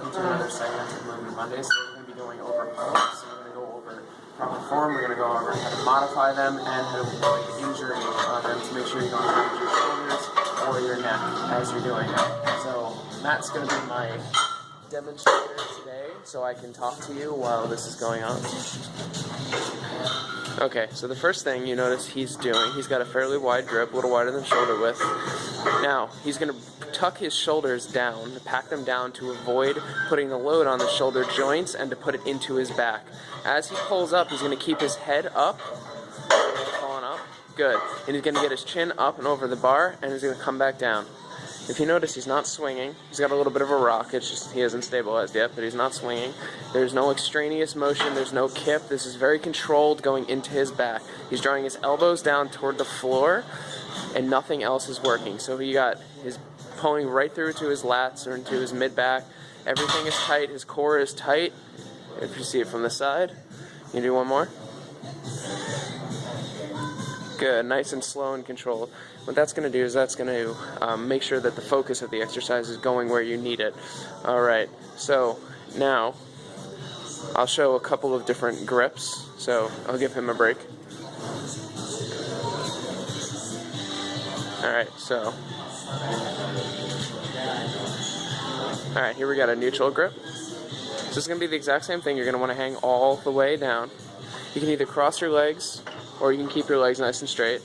welcome to another segment of Movement Monday. So we're going to be going over pull-ups, and we're going to go over proper form, we're going to go over how to modify them, and how to avoid injury on them to make sure you don't damage your shoulders or your neck as you're doing it. So Matt's going to be my demonstrator today, so I can talk to you while this is going on. Okay, so the first thing you notice he's doing, he's got a fairly wide grip, a little wider than shoulder width. Now, he's going to tuck his shoulders down, pack them down to avoid putting the load on the shoulder joints and to put it into his back. As he pulls up, he's going to keep his head up, falling up, good. And he's going to get his chin up and over the bar, and he's going to come back down. If you notice, he's not swinging. He's got a little bit of a rock. It's just he hasn't stabilized yet, but he's not swinging. There's no extraneous motion. There's no kip. This is very controlled going into his back. He's drawing his elbows down toward the floor, and nothing else is working. So he got his pulling right through to his lats or into his mid-back. Everything is tight. His core is tight. If you see it from the side. You can do one more. Good, nice and slow and controlled. What that's going to do is that's going to make sure that the focus of the exercise is going where you need it. Alright, so now I'll show a couple of different grips, so I'll give him a break. Alright, so alright, here we got a neutral grip. So this is going to be the exact same thing. You're going to want to hang all the way down. You can either cross your legs or you can keep your legs nice and straight.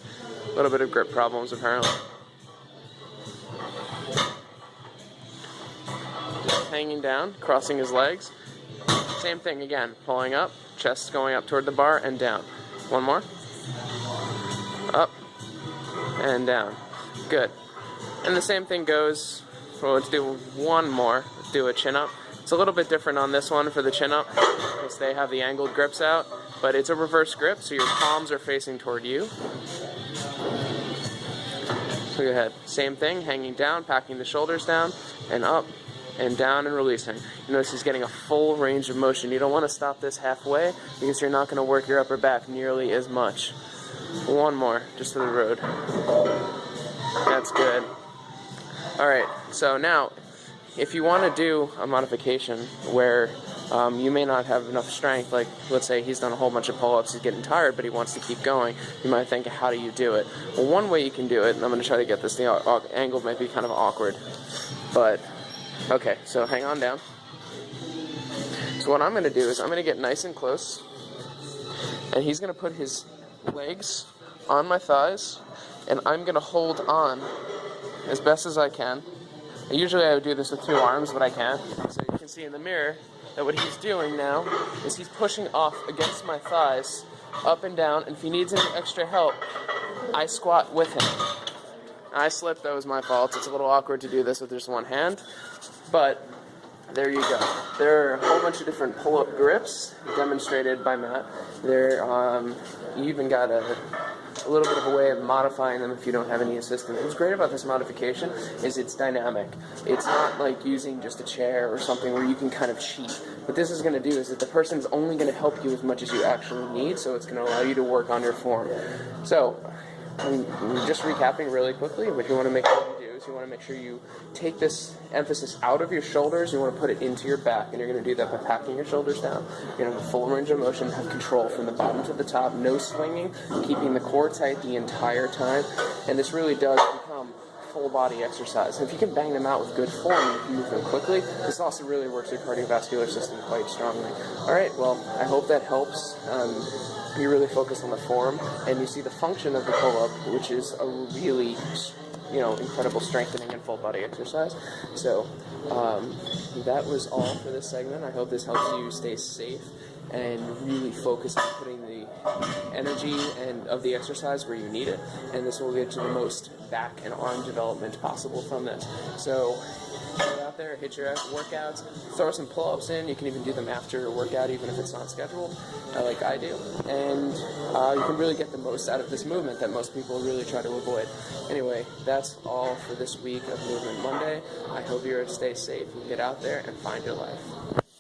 A little bit of grip problems apparently. Just hanging down, crossing his legs. Same thing again, pulling up, chest going up toward the bar and down. One more. Up and down. Good. And the same thing goes, well, let's do one more. Let's do a chin up. It's a little bit different on this one for the chin up because they have the angled grips out, but it's a reverse grip, so your palms are facing toward you. So go ahead. Same thing, hanging down, packing the shoulders down, and up, and down, and releasing. You notice he's getting a full range of motion. You don't want to stop this halfway because you're not going to work your upper back nearly as much. One more, just to the road. That's good. Alright, so now, if you want to do a modification where you may not have enough strength, like let's say he's done a whole bunch of pull-ups, he's getting tired, but he wants to keep going, you might think, how do you do it? Well, one way you can do it, and I'm going to try to get this, the angle might be kind of awkward, but, okay, so hang on down. So what I'm going to do is I'm going to get nice and close, and he's going to put his legs on my thighs, and I'm going to hold on as best as I can. Usually I would do this with two arms, but I can't. So you can see in the mirror that what he's doing now is he's pushing off against my thighs, up and down, and if he needs any extra help, I squat with him. I slipped, that was my fault. It's a little awkward to do this with just one hand, but there you go. There are a whole bunch of different pull-up grips demonstrated by Matt. You even got a little bit of a way of modifying them if you don't have any assistance. What's great about this modification is it's dynamic. It's not like using just a chair or something where you can kind of cheat. What this is going to do is that the person's only going to help you as much as you actually need, so it's going to allow you to work on your form. So, just recapping really quickly, what you want to make sure you do is you want to make sure you take this emphasis out of your shoulders, you want to put it into your back, and you're going to do that by packing your shoulders down. You're going to have a full range of motion, have control from the bottom to the top, no swinging, keeping the core tight the entire time, and this really does become full body exercise. And if you can bang them out with good form and if you move them quickly, this also really works your cardiovascular system quite strongly. Alright, well, I hope that helps. You really focus on the form, and you see the function of the pull-up, which is a really, incredible strengthening and full body exercise. So, that was all for this segment. I hope this helps you stay safe and really focus on putting the energy and of the exercise where you need it, and this will get you the most back and arm development possible from this. So, get out there, hit your workouts, throw some pull-ups in. You can even do them after your workout, even if it's not scheduled, like I do. And you can really get the most out of this movement that most people really try to avoid. Anyway, that's all for this week of Movement Monday. I hope you stay safe and get out there and find your life.